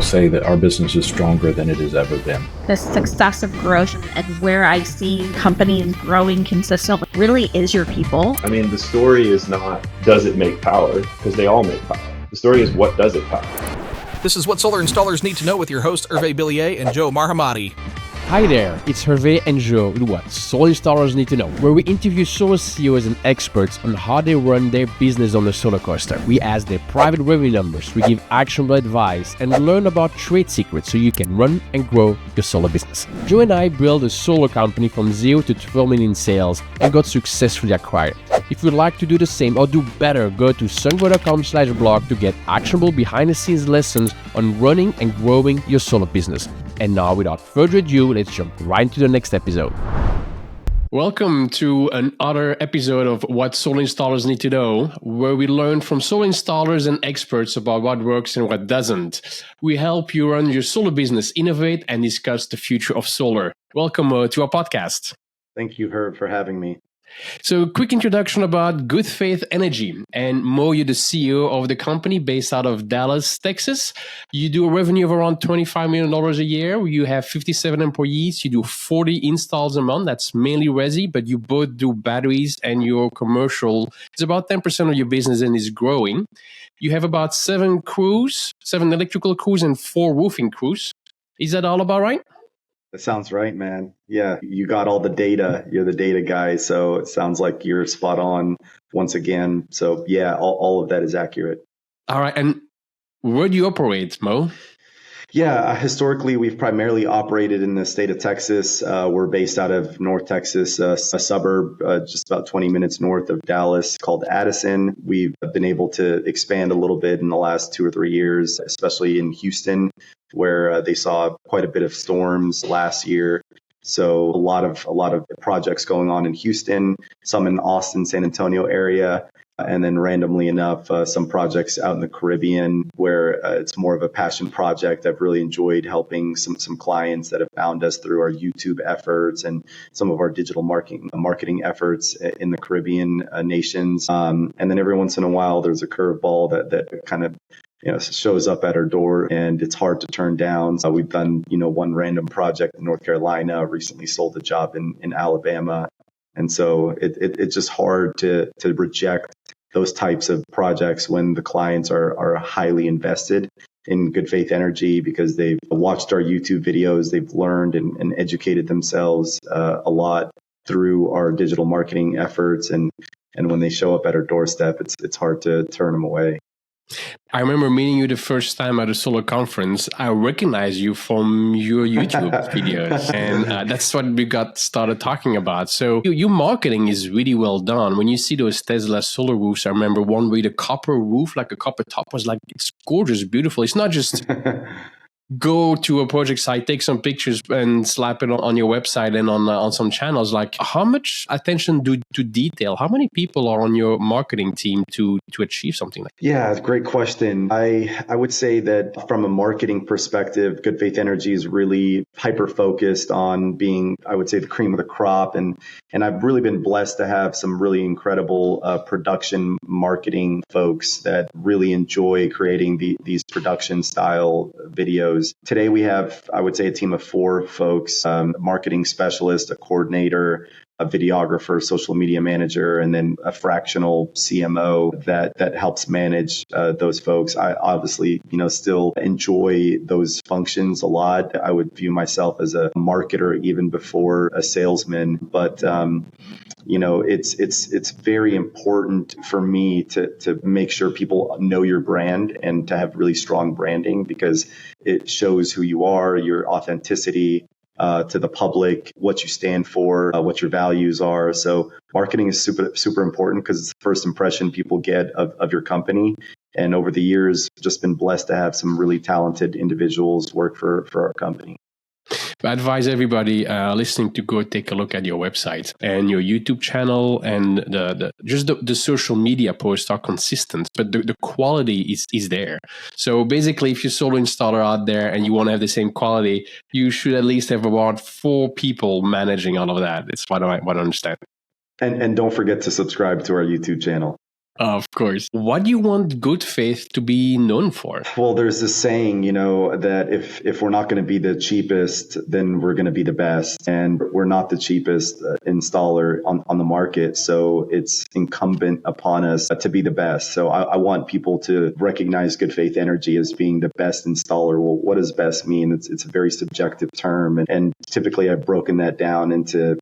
say that our business is stronger than it has ever been. The success of growth and where I see companies growing consistently really is your people. I mean, the story is not, does it make power? Because they all make power. The story is, what does it power? This is What Solar Installers Need to Know with your hosts Hervé Billier and Joe Marhamati. Hi there, it's Hervé and Joe with What Solar Installers Need to Know, where we interview solar CEOs and experts on how they run their business on the solar coaster. We ask their private revenue numbers, we give actionable advice, and learn about trade secrets so you can run and grow your solar business. Joe and I built a solar company from 0 to 12 million in sales and got successfully acquired. If you'd like to do the same or do better, go to sungrow.com/blog to get actionable behind-the-scenes lessons on running and growing your solar business. And now, without further ado, let's jump right into the next episode. Welcome to another episode of What Solar Installers Need to Know, where we learn from solar installers and experts about what works and what doesn't. We help you run your solar business, innovate, and discuss the future of solar. Welcome to our podcast. Thank you, Herb, for having me. So, quick introduction about Good Faith Energy. And Mo, you're the CEO of the company based out of Dallas, Texas. You do a revenue of around $25 million a year. You have 57 employees. You do 40 installs a month. That's mainly resi, but you both do batteries and your commercial. It's about 10% of your business and is growing. You have about 7 electrical crews and 4 roofing crews. Is that all about right? That sounds right, man. Yeah, you got all the data. You're the data guy. So it sounds like you're spot on once again. So yeah, all of that is accurate. All right. And where do you operate, Mo? Yeah, historically, we've primarily operated in the state of Texas. We're based out of North Texas, a suburb just about 20 minutes north of Dallas called Addison. We've been able to expand a little bit in the last 2 or 3 years, especially in Houston, where they saw quite a bit of storms last year. So a lot of projects going on in Houston, some in Austin, San Antonio area. And then randomly enough, some projects out in the Caribbean where it's more of a passion project. I've really enjoyed helping some clients that have found us through our YouTube efforts and some of our digital marketing efforts in the Caribbean nations. And then every once in a while, there's a curveball that kind of shows up at our door and it's hard to turn down. So we've done, one random project in North Carolina, recently sold a job in Alabama. And so it's just hard to reject those types of projects when the clients are highly invested in Good Faith Energy because they've watched our YouTube videos, they've learned and educated themselves a lot through our digital marketing efforts. And when they show up at our doorstep, it's hard to turn them away. I remember meeting you the first time at a solar conference. I recognized you from your YouTube videos, and that's what we got started talking about. So your marketing is really well done. When you see those Tesla solar roofs, I remember one with a copper roof, like a copper top, was like, it's gorgeous, beautiful. It's not just go to a project site, take some pictures and slap it on your website and on some channels. Like, how much attention to detail? How many people are on your marketing team to achieve something like that? Yeah, great question. I would say that from a marketing perspective, Good Faith Energy is really hyper focused on being, I would say, the cream of the crop. And I've really been blessed to have some really incredible production marketing folks that really enjoy creating these production style videos. Today we have, I would say, a team of 4 folks, a marketing specialist, a coordinator, a videographer, social media manager, and then a fractional CMO that helps manage those folks. I obviously, still enjoy those functions a lot. I would view myself as a marketer even before a salesman, but it's very important for me to make sure people know your brand and to have really strong branding because it shows who you are, your authenticity to the public, what you stand for, what your values are. So marketing is super, super important because it's the first impression people get of your company. And over the years, just been blessed to have some really talented individuals work for our company. I advise everybody listening to go take a look at your website and your YouTube channel, and the social media posts are consistent, but the quality is there. So basically, if you're a solar installer out there and you want to have the same quality, you should at least have about 4 people managing all of that. It's what I understand. And don't forget to subscribe to our YouTube channel. Of course. What do you want good faith to be known for? Well, there's this saying, that if we're not going to be the cheapest, then we're going to be the best. And we're not the cheapest installer on the market. So it's incumbent upon us to be the best. So I want people to recognize Good Faith Energy as being the best installer. Well, what does best mean? It's a very subjective term. And typically I've broken that down into,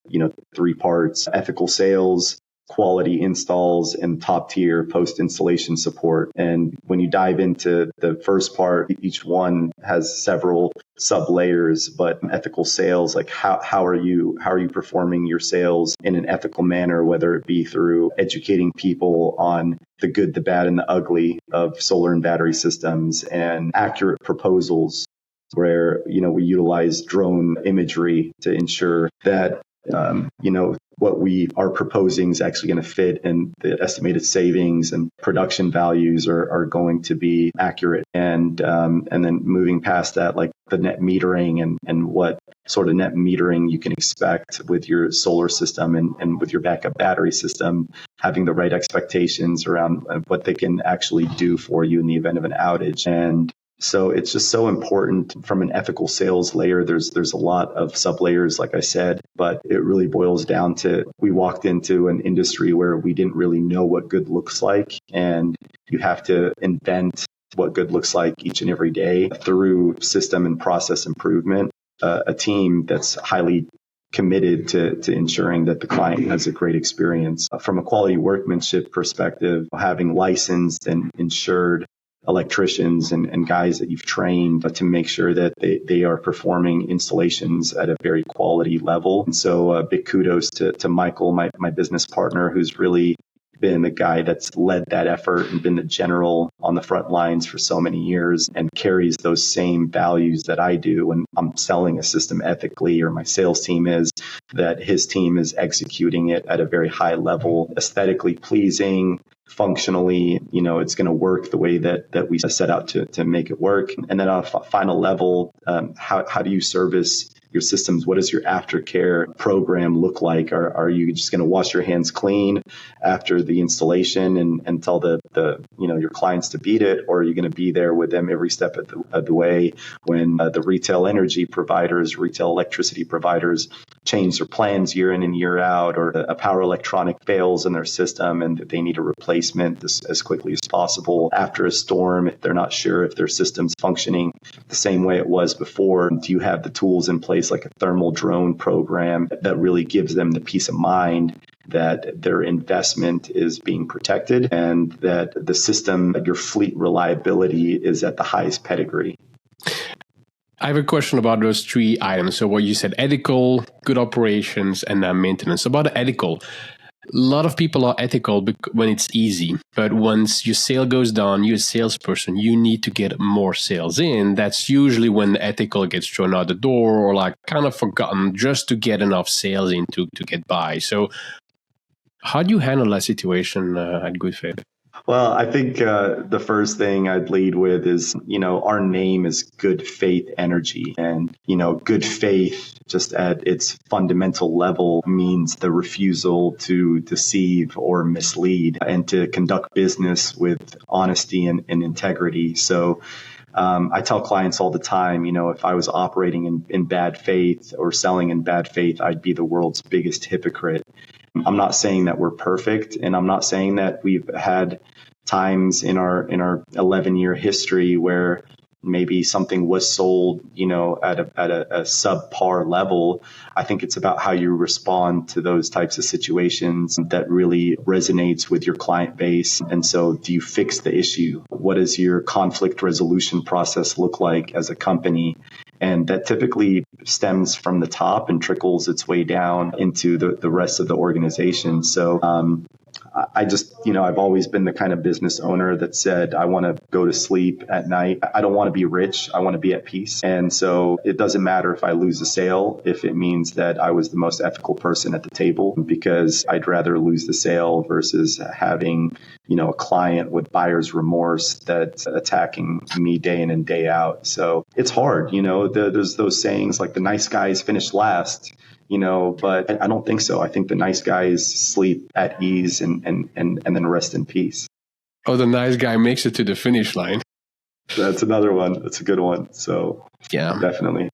3 parts: ethical sales, quality installs, and top tier post installation support. And when you dive into the first part, each one has several sub layers, but ethical sales, like how are you performing your sales in an ethical manner, whether it be through educating people on the good, the bad, and the ugly of solar and battery systems, and accurate proposals where, we utilize drone imagery to ensure that what we are proposing is actually going to fit, and the estimated savings and production values are going to be accurate. And then moving past that, like the net metering and what sort of net metering you can expect with your solar system and with your backup battery system, having the right expectations around what they can actually do for you in the event of an outage. And so it's just so important from an ethical sales layer. There's a lot of sub layers, like I said, but it really boils down to, we walked into an industry where we didn't really know what good looks like. And you have to invent what good looks like each and every day through system and process improvement. A team that's highly committed to ensuring that the client has a great experience. From a quality workmanship perspective, having licensed and insured electricians and guys that you've trained to make sure that they are performing installations at a very quality level. And so big kudos to Michael, my business partner, who's really been the guy that's led that effort and been the general on the front lines for so many years, and carries those same values that I do when I'm selling a system ethically, or my sales team is, that his team is executing it at a very high level, aesthetically pleasing, functionally, it's going to work the way that we set out to make it work. And then on a final level, how do you service your systems? What does your aftercare program look like? Are you just going to wash your hands clean after the installation and tell your clients to beat it? Or are you going to be there with them every step of the way when the retail energy providers, retail electricity providers change their plans year in and year out, or a power electronic fails in their system and they need a replacement as quickly as possible after a storm, if they're not sure if their system's functioning the same way it was before? Do you have the tools in place, like a thermal drone program, that really gives them the peace of mind that their investment is being protected and that the system, your fleet reliability, is at the highest pedigree? I have a question about those 3 items. So what you said, ethical, good operations, and maintenance. About the ethical, a lot of people are ethical when it's easy. But once your sale goes down, you're a salesperson, you need to get more sales in. That's usually when the ethical gets thrown out the door, or kind of forgotten, just to get enough sales in to get by. So how do you handle that situation at Good Faith? Well, I think the first thing I'd lead with is, our name is Good Faith Energy. And, good faith, just at its fundamental level, means the refusal to deceive or mislead, and to conduct business with honesty and integrity. So I tell clients all the time, if I was operating in bad faith or selling in bad faith, I'd be the world's biggest hypocrite. I'm not saying that we're perfect, and I'm not saying that we've had times in our 11-year history where maybe something was sold, at a subpar level. I think it's about how you respond to those types of situations that really resonates with your client base. And so, do you fix the issue? What does your conflict resolution process look like as a company? And that typically stems from the top and trickles its way down into the rest of the organization. So I just, I've always been the kind of business owner that said, I want to go to sleep at night. I don't want to be rich. I want to be at peace. And so it doesn't matter if I lose a sale, if it means that I was the most ethical person at the table, because I'd rather lose the sale versus having, a client with buyer's remorse that's attacking me day in and day out. So it's hard. There's those sayings like the nice guys finish last. but I don't think so. I think the nice guys sleep at ease and then rest in peace. Oh, the nice guy makes it to the finish line. That's another one. That's a good one. So yeah, definitely.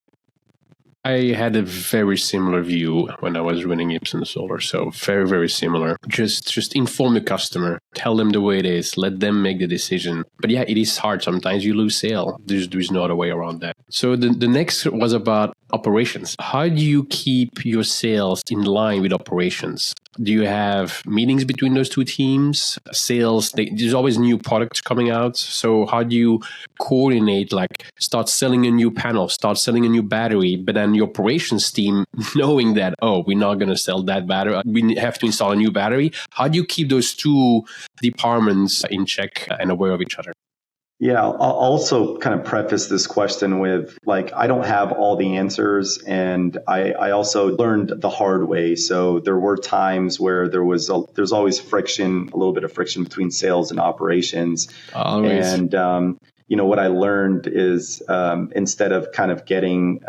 I had a very similar view when I was running Ipsen Solar. So very, very similar. Just inform the customer, tell them the way it is, let them make the decision. But yeah, it is hard. Sometimes you lose sale. There's no other way around that. So the next was about operations. How do you keep your sales in line with operations? Do you have meetings between those two teams? Sales, there's always new products coming out. So how do you coordinate, like start selling a new panel, start selling a new battery, but then your operations team knowing that, oh, we're not going to sell that battery, we have to install a new battery. How do you keep those two departments in check and aware of each other? Yeah, I'll also kind of preface this question with, like, I don't have all the answers, and I also learned the hard way. So there were times where there's always friction, a little bit of friction between sales and operations. Always. And what I learned is instead of kind of getting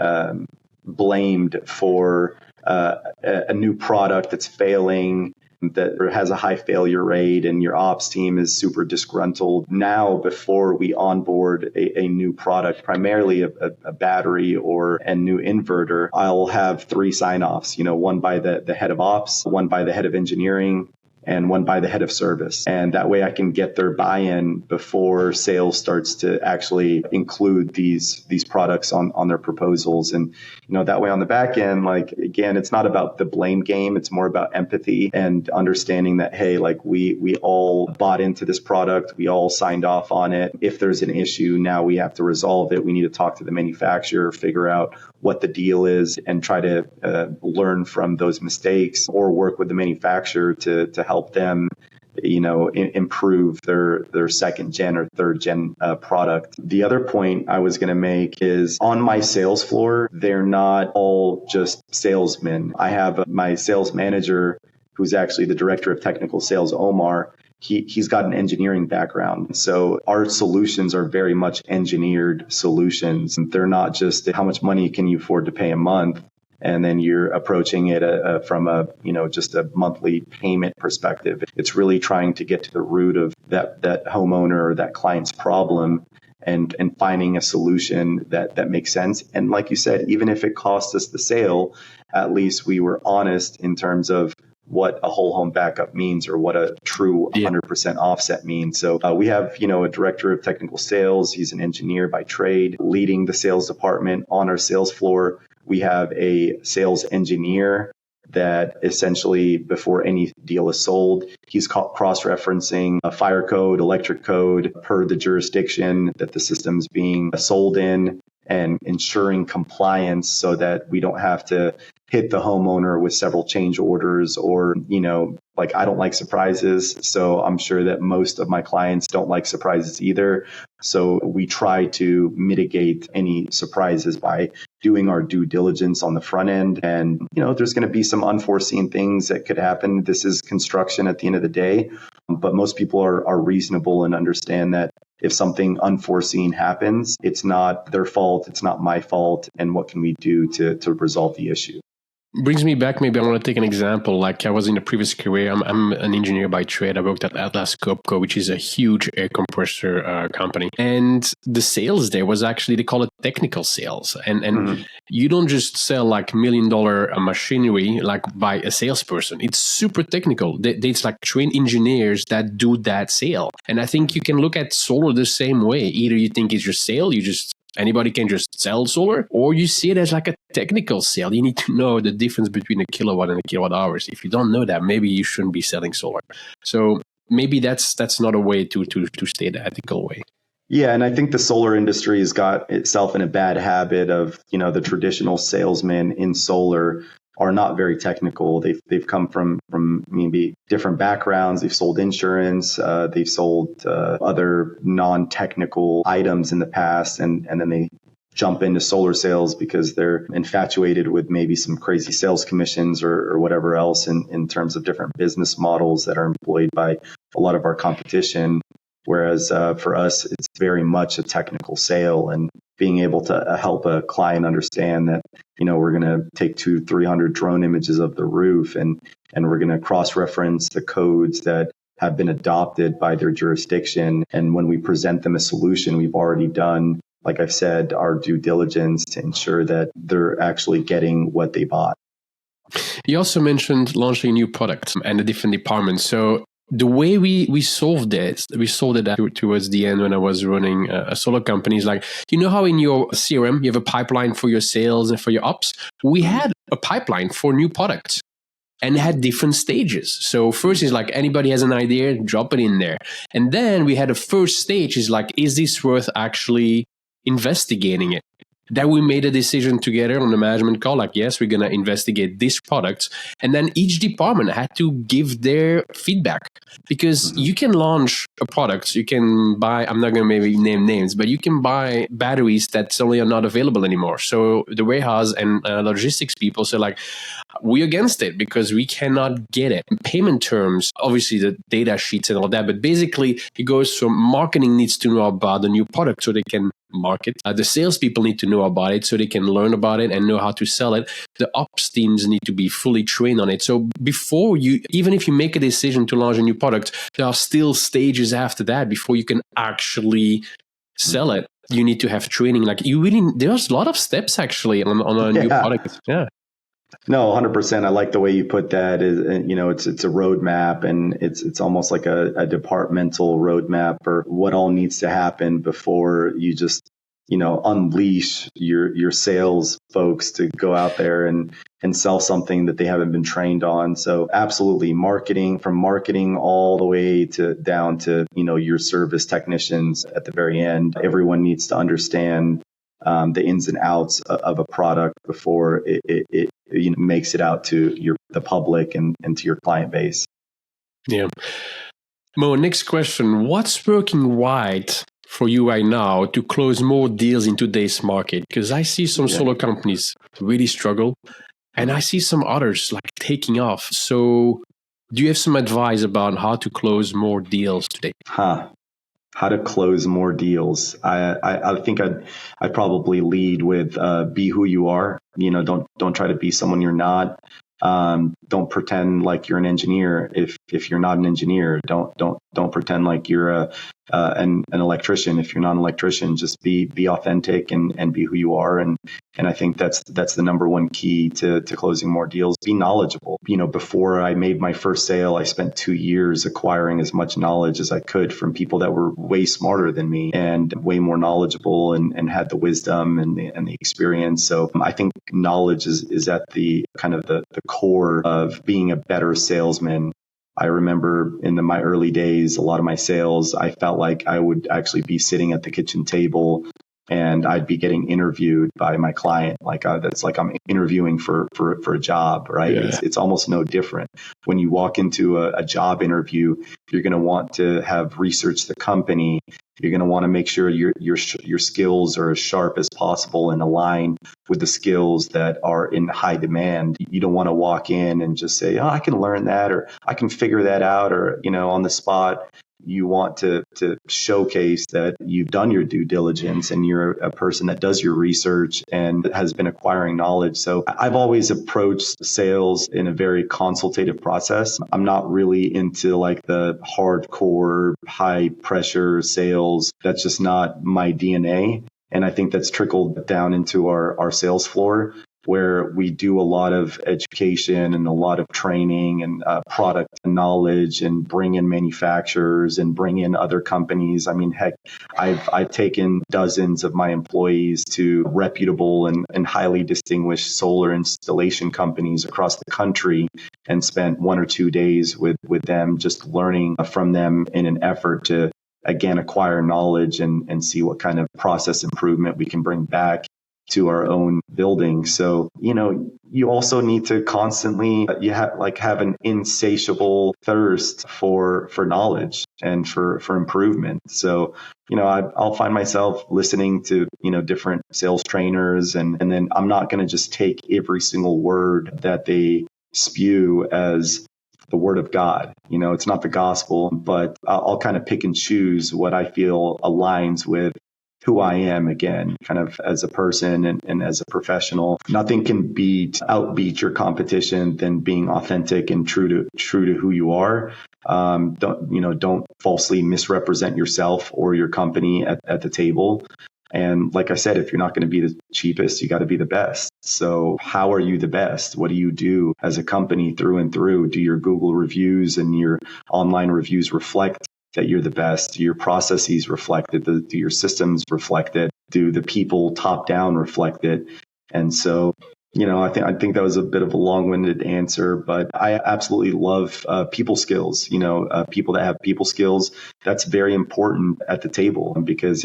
blamed for a new product that's failing, that has a high failure rate, and your ops team is super disgruntled. Now, before we onboard a new product, primarily a battery or a new inverter, I'll have 3 sign-offs, one by the head of ops, one by the head of engineering, and one by the head of service. And that way I can get their buy-in before sales starts to actually include these products on their proposals. And, that way on the back end, like, again, it's not about the blame game. It's more about empathy and understanding that, hey, like we all bought into this product. We all signed off on it. If there's an issue, now we have to resolve it. We need to talk to the manufacturer, figure out what the deal is, and try to learn from those mistakes, or work with the manufacturer to help them, improve their second gen or third gen product. The other point I was going to make is, on my sales floor, they're not all just salesmen. I have my sales manager, who's actually the director of technical sales, Omar. He's got an engineering background. So our solutions are very much engineered solutions. They're not just how much money can you afford to pay a month, and then you're approaching it from just a monthly payment perspective. It's really trying to get to the root of that homeowner or that client's problem, and finding a solution that makes sense. And like you said, even if it costs us the sale, at least we were honest in terms of what a whole home backup means, or what a true 100% offset means. So we have, a director of technical sales. He's an engineer by trade, leading the sales department. On our sales floor, we have a sales engineer that essentially, before any deal is sold, he's cross-referencing a fire code, electric code per the jurisdiction that the system's being sold in, and ensuring compliance so that we don't have to hit the homeowner with several change orders, or, like, I don't like surprises. So I'm sure that most of my clients don't like surprises either. So we try to mitigate any surprises by doing our due diligence on the front end. And, there's going to be some unforeseen things that could happen. This is construction at the end of the day, but most people are reasonable and understand that if something unforeseen happens, it's not their fault, it's not my fault, and what can we do to resolve the issue? Brings me back, maybe I want to take an example. Like, I was in a previous career, I'm an engineer by trade. I worked at Atlas Copco, which is a huge air compressor company. And the sales there was actually, they call it technical sales. And you don't just sell like $1 million machinery like by a salesperson. It's super technical. It's like trained engineers that do that sale. And I think you can look at solar the same way. Either you think it's your sale, anybody can just sell solar, or you see it as like a technical sale. You need to know the difference between a kilowatt and a kilowatt hours. If you don't know that, maybe you shouldn't be selling solar. So maybe that's not a way to stay the ethical way. Yeah, and I think the solar industry has got itself in a bad habit of, the traditional salesmen in solar are not very technical. They've come from maybe different backgrounds. They've sold insurance. They've sold other non-technical items in the past, and then they jump into solar sales because they're infatuated with maybe some crazy sales commissions or whatever else in terms of different business models that are employed by a lot of our competition. Whereas for us, it's very much a technical sale. And being able to help a client understand that, we're going to take 200-300 drone images of the roof and we're going to cross-reference the codes that have been adopted by their jurisdiction. And when we present them a solution, we've already done, like I've said, our due diligence to ensure that they're actually getting what they bought. You also mentioned launching new products and the different departments. So the way we solved it towards the end when I was running a solo company is like, how in your CRM you have a pipeline for your sales and for your ops? We had a pipeline for new products and it had different stages. So first is like, anybody has an idea, drop it in there. And then we had a first stage is like, is this worth actually investigating it? That we made a decision together on the management call, like, yes, we're going to investigate this product. And then each department had to give their feedback, because you can launch a product. You can buy, I'm not going to maybe name names, but you can buy batteries that suddenly are not available anymore. So the warehouse and logistics people say like, we're against it because we cannot get it. Payment terms, obviously the data sheets and all that, but basically it goes from marketing needs to know about the new product so they can market. The salespeople need to know about it so they can learn about it and know how to sell it. The ops teams need to be fully trained on it. So before even if you make a decision to launch a new product, there are still stages after that before you can actually sell it. You need to have training. Like there's a lot of steps actually on a new product. Yeah. No, 100%. I like the way you put that. It's a roadmap, and it's almost like a departmental roadmap for what all needs to happen before you just, unleash your sales folks to go out there and sell something that they haven't been trained on. So absolutely, from marketing all the way down to, your service technicians at the very end. Everyone needs to understand the ins and outs of a product before it makes it out to the public and to your client base. Yeah. Mo, next question. What's working right for you right now to close more deals in today's market? Because I see some solo companies really struggle, and I see some others like taking off. So do you have some advice about how to close more deals today? How to close more deals. I think I'd probably lead with be who you are. Don't try to be someone you're not. Don't pretend like you're an engineer if you're not an engineer. Don't pretend like you're an electrician if you're not an electrician. Just be authentic and be who you are. And I think that's the number one key to closing more deals. Be knowledgeable. Before I made my first sale, I spent 2 years acquiring as much knowledge as I could from people that were way smarter than me and way more knowledgeable and had the wisdom and the experience. So I think knowledge is at the kind of the core of being a better salesman. I remember in my early days, a lot of my sales, I felt like I would actually be sitting at the kitchen table and I'd be getting interviewed by my client. That's like I'm interviewing for a job, right? Yeah. It's almost no different. When you walk into a job interview, you're going to want to have researched the company. You're going to want to make sure your skills are as sharp as possible and align with the skills that are in high demand. You don't want to walk in and just say, I can learn that, or I can figure that out, or, on the spot. You want to showcase that you've done your due diligence and you're a person that does your research and has been acquiring knowledge. So I've always approached sales in a very consultative process. I'm not really into like the hardcore, high pressure sales. That's just not my DNA. And I think that's trickled down into our sales floor, where we do a lot of education and a lot of training and product knowledge and bring in manufacturers and bring in other companies. I mean, heck, I've taken dozens of my employees to reputable and highly distinguished solar installation companies across the country and spent 1 or 2 days with them, just learning from them in an effort to, again, acquire knowledge and see what kind of process improvement we can bring back to our own building. So, you also need to constantly, have an insatiable thirst for knowledge and for improvement. So, I'll find myself listening to, different sales trainers and then I'm not going to just take every single word that they spew as the word of God. It's not the gospel, but I'll kind of pick and choose what I feel aligns with who I am again, kind of as a person and as a professional. Nothing can outbeat your competition than being authentic and true to who you are. Don't falsely misrepresent yourself or your company at the table. And like I said, if you're not going to be the cheapest, you got to be the best. So how are you the best? What do you do as a company through and through? Do your Google reviews and your online reviews reflect that you're the best? Do your processes reflect it? Do your systems reflect it? Do the people top down reflect it? And so, I think that was a bit of a long-winded answer, but I absolutely love people skills. People that have people skills, that's very important at the table, because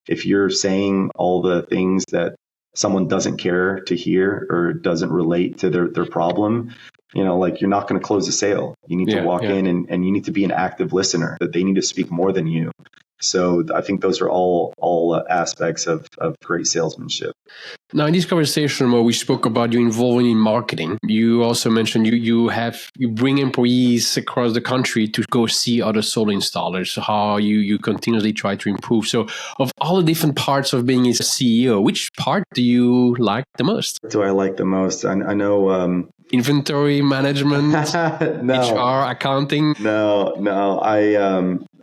if you're saying all the things that someone doesn't care to hear or doesn't relate to their problem, you're not going to close a sale. You need to walk in and you need to be an active listener, that they need to speak more than you. So I think those are all aspects of great salesmanship. Now, in this conversation where we spoke about you involving in marketing, you also mentioned you bring employees across the country to go see other solar installers, how you continuously try to improve. So of all the different parts of being a CEO, which part do you like the most? What do I like the most? I know... Inventory management, no. HR, accounting. No.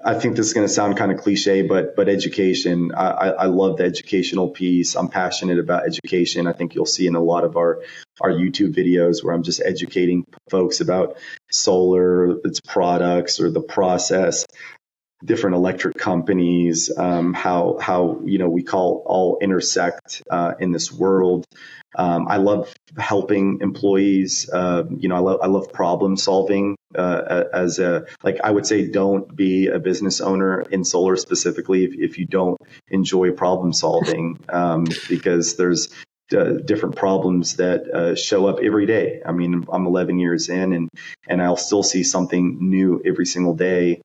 I think this is going to sound kind of cliche, but education. I love the educational piece. I'm passionate about education. I think you'll see in a lot of our YouTube videos where I'm just educating folks about solar, its products, or the process, different electric companies, how we all intersect in this world. I love helping employees. I love problem solving. I would say, don't be a business owner in solar specifically if you don't enjoy problem solving, because there's different problems that show up every day. I mean, I'm 11 years in, and I'll still see something new every single day.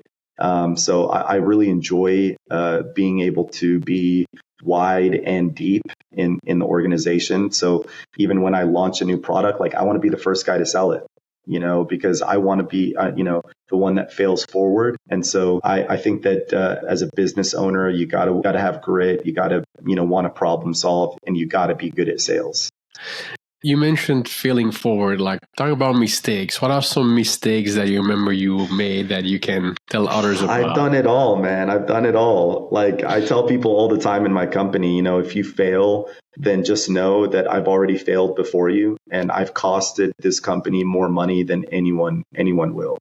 So I really enjoy being able to be wide and deep in the organization. So even when I launch a new product, I want to be the first guy to sell it, because I want to be, the one that fails forward. And so I think that as a business owner, you gotta have grit, you gotta, want to problem solve, and you gotta be good at sales. You mentioned failing forward, talk about mistakes. What are some mistakes that you remember you made that you can tell others about? I've done it all, man. I've done it all. I tell people all the time in my company, if you fail, then just know that I've already failed before you, and I've costed this company more money than anyone will.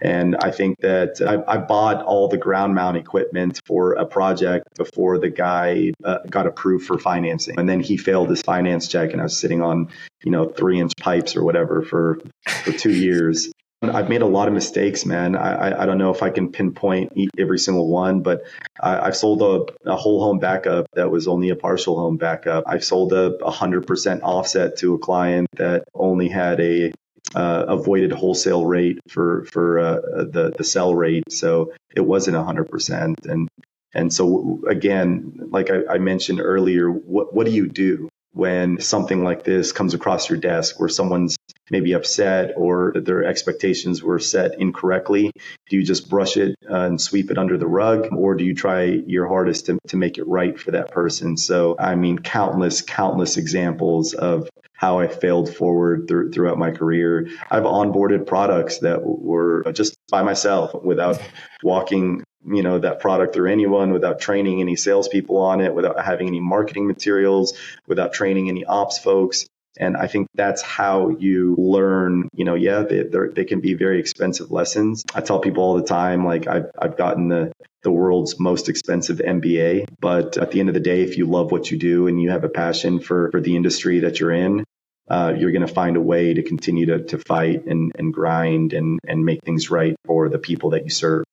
And I think that I bought all the ground mount equipment for a project before the guy got approved for financing. And then he failed his finance check, and I was sitting on, 3-inch pipes or whatever for 2 years. I've made a lot of mistakes, man. I don't know if I can pinpoint every single one, but I've sold a whole home backup that was only a partial home backup. I've sold a 100% offset to a client that only had a avoided wholesale rate for the sell rate, so it wasn't 100%. And so again, like I mentioned earlier, what do you do when something like this comes across your desk, where someone's maybe upset or their expectations were set incorrectly? Do you just brush it and sweep it under the rug, or do you try your hardest to make it right for that person? So, I mean, countless examples of how I failed forward throughout my career. I've onboarded products that were just by myself without walking that product through anyone, without training any salespeople on it, without having any marketing materials, without training any ops folks. And I think that's how you learn, they can be very expensive lessons. I tell people all the time, I've gotten the world's most expensive MBA, but at the end of the day, if you love what you do and you have a passion for the industry that you're in, you're going to find a way to continue to fight and grind and make things right for the people that you serve.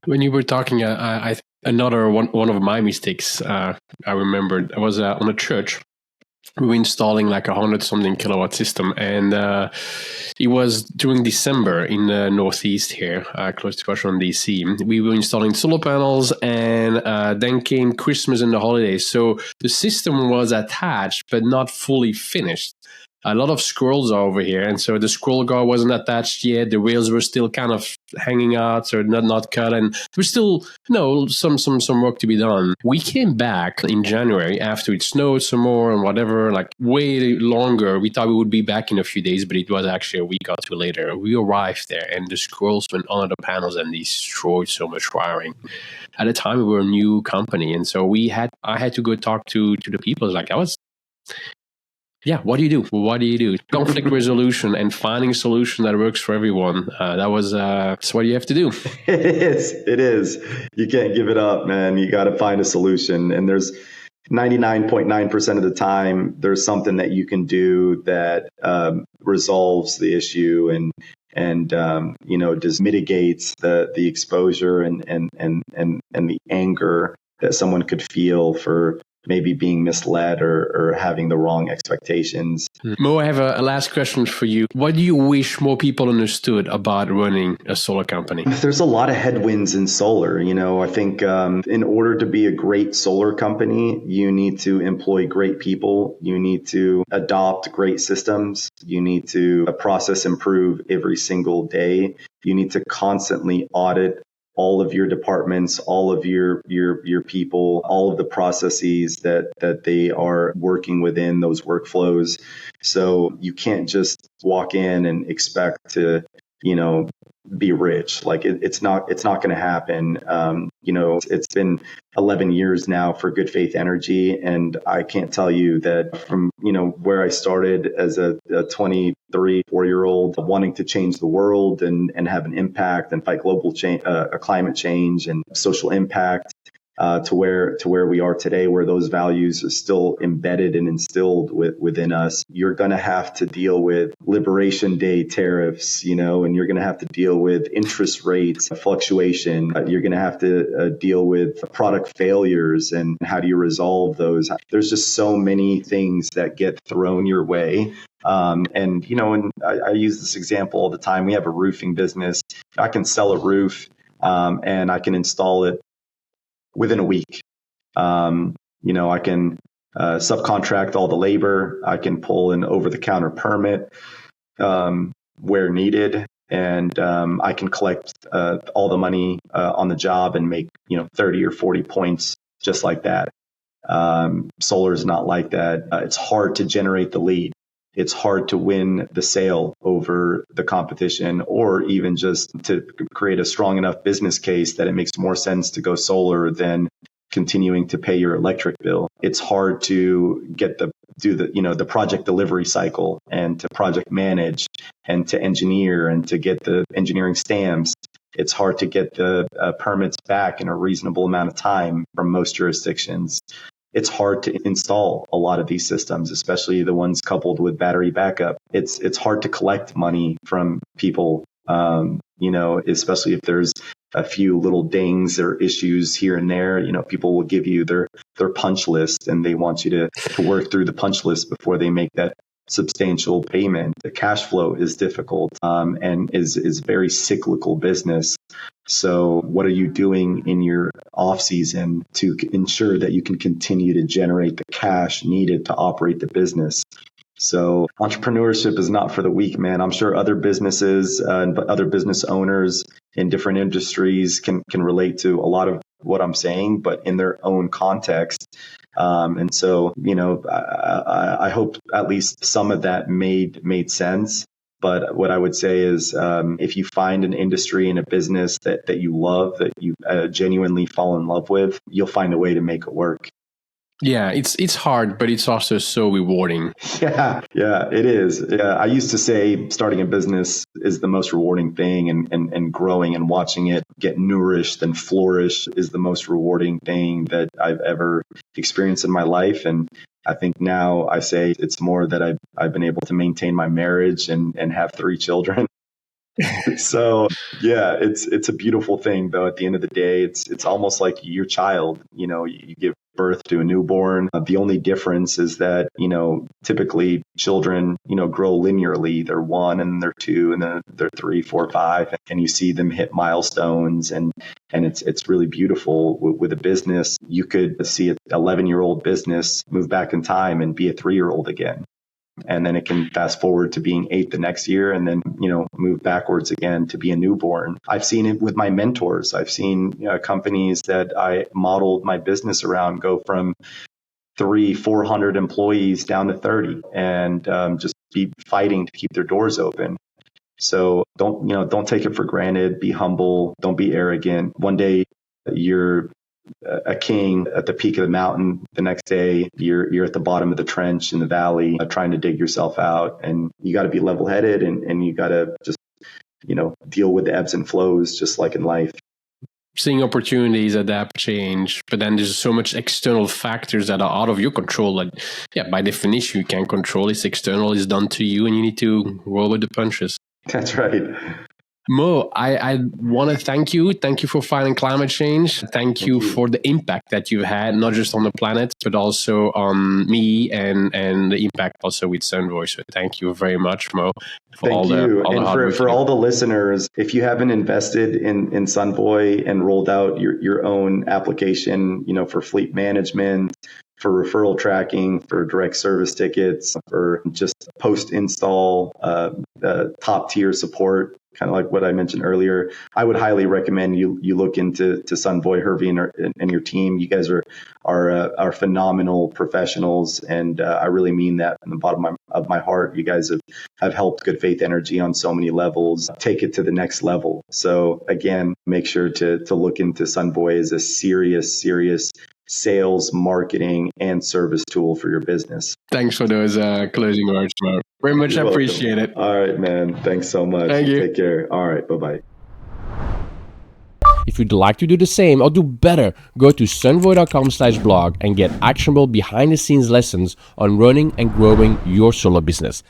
When you were talking, another one of my mistakes I remembered, I was on a church. We were installing 100-something kilowatt system, and it was during December in the Northeast here, close to Washington, D.C. We were installing solar panels, and then came Christmas and the holidays. So the system was attached, but not fully finished. a lot of scrolls are over here. And so the scroll guard wasn't attached yet. The rails were still kind of hanging out, so not cut. And there's still, some work to be done. We came back in January after it snowed some more and whatever, like way longer. We thought we would be back in a few days, but it was actually a week or two later. We arrived there and the scrolls went under the panels and destroyed so much wiring. At the time, we were a new company. And so I had to go talk to the people. Like, what do you do? What do you do? Conflict resolution and finding a solution that works for everyone. That's what you have to do. It is. You can't give it up, man. You got to find a solution. And there's 99.9% of the time, there's something that you can do that resolves the issue and just mitigates the exposure and the anger that someone could feel for maybe being misled or having the wrong expectations. Mo, I have a last question for you. What do you wish more people understood about running a solar company? There's a lot of headwinds in solar. I think in order to be a great solar company, you need to employ great people. You need to adopt great systems. You need to process improve every single day. You need to constantly audit all of your departments, all of your people, all of the processes that they are working within those workflows. So you can't just walk in and expect to, be rich. Like it's not going to happen. It's been 11 years now for Good Faith Energy. And I can't tell you that from, where I started as a 23, 4-year-old wanting to change the world and have an impact and fight global change, climate change and social impact, to where we are today, where those values are still embedded and instilled within us. You're going to have to deal with Liberation Day tariffs, and you're going to have to deal with interest rates fluctuation. You're going to have to deal with product failures and how do you resolve those? There's just so many things that get thrown your way. And I use this example all the time. We have a roofing business. I can sell a roof and I can install it within a week. I can subcontract all the labor. I can pull an over-the-counter permit where needed, and I can collect all the money on the job and make 30 or 40 points just like that. Solar is not like that. It's hard to generate the lead. It's hard to win the sale over the competition, or even just to create a strong enough business case that it makes more sense to go solar than continuing to pay your electric bill. It's hard to do the project delivery cycle and to project manage and to engineer and to get the engineering stamps. It's hard to get the permits back in a reasonable amount of time from most jurisdictions. It's hard to install a lot of these systems, especially the ones coupled with battery backup. It's hard to collect money from people, especially if there's a few little dings or issues here and there. People will give you their punch list and they want you to work through the punch list before they make that substantial payment. The cash flow is difficult and is very cyclical business. So what are you doing in your off season to ensure that you can continue to generate the cash needed to operate the business? So entrepreneurship is not for the weak, man. I'm sure other businesses and other business owners in different industries can relate to a lot of what I'm saying, but in their own context. And so, I hope at least some of that made sense. But what I would say is, if you find an industry and a business that you love, that you genuinely fall in love with, you'll find a way to make it work. Yeah, it's hard, but it's also so rewarding. Yeah, it is. Yeah, I used to say starting a business is the most rewarding thing, and growing and watching it get nourished and flourish is the most rewarding thing that I've ever experienced in my life. And I think now I say it's more that I've been able to maintain my marriage and have 3 children. So yeah, it's a beautiful thing though. At the end of the day, it's almost like your child, you give birth to a newborn. The only difference is that, typically children, grow linearly. They're 1 and they're 2 and then they're 3, 4, 5, and you see them hit milestones and it's really beautiful. With a business, you could see an 11-year-old business move back in time and be a 3-year-old again. and then it can fast forward to being 8 the next year, and then, move backwards again to be a newborn. I've seen it with my mentors. I've seen companies that I modeled my business around go from 300-400 employees down to 30, and just be fighting to keep their doors open. So don't take it for granted. Be humble. Don't be arrogant. One day you're a king at the peak of the mountain. The next day you're at the bottom of the trench in the valley, trying to dig yourself out. And you got to be level-headed, and you got to just deal with the ebbs and flows, just like in life. Seeing opportunities, adapt, change, but then there's so much external factors that are out of your control. Like, by definition, you can't control. It's external, it's done to you, and you need to roll with the punches. That's right. Mo, I want to thank you. Thank you for fighting climate change. Thank you for the impact that you had, not just on the planet, but also on me and the impact also with Sunvoy. So thank you very much, Mo. Thank you. And for all the listeners, if you haven't invested in Sunvoy and rolled out your own application, for fleet management, for referral tracking, for direct service tickets, for just post-install top tier support, kind of like what I mentioned earlier, I would highly recommend you look into Sunvoy, Hervey, and your team. You guys are phenomenal professionals, and I really mean that from the bottom of my heart. You guys have helped Good Faith Energy on so many levels, take it to the next level. So again, make sure to look into Sunvoy as a serious sales, marketing, and service tool for your business. Thanks for those closing words, Mo. Very much appreciate it. All right, man. Thanks so much. Thank you. Take care. All right. Bye-bye. If you'd like to do the same or do better, go to sunvoy.com/blog and get actionable behind-the-scenes lessons on running and growing your solar business.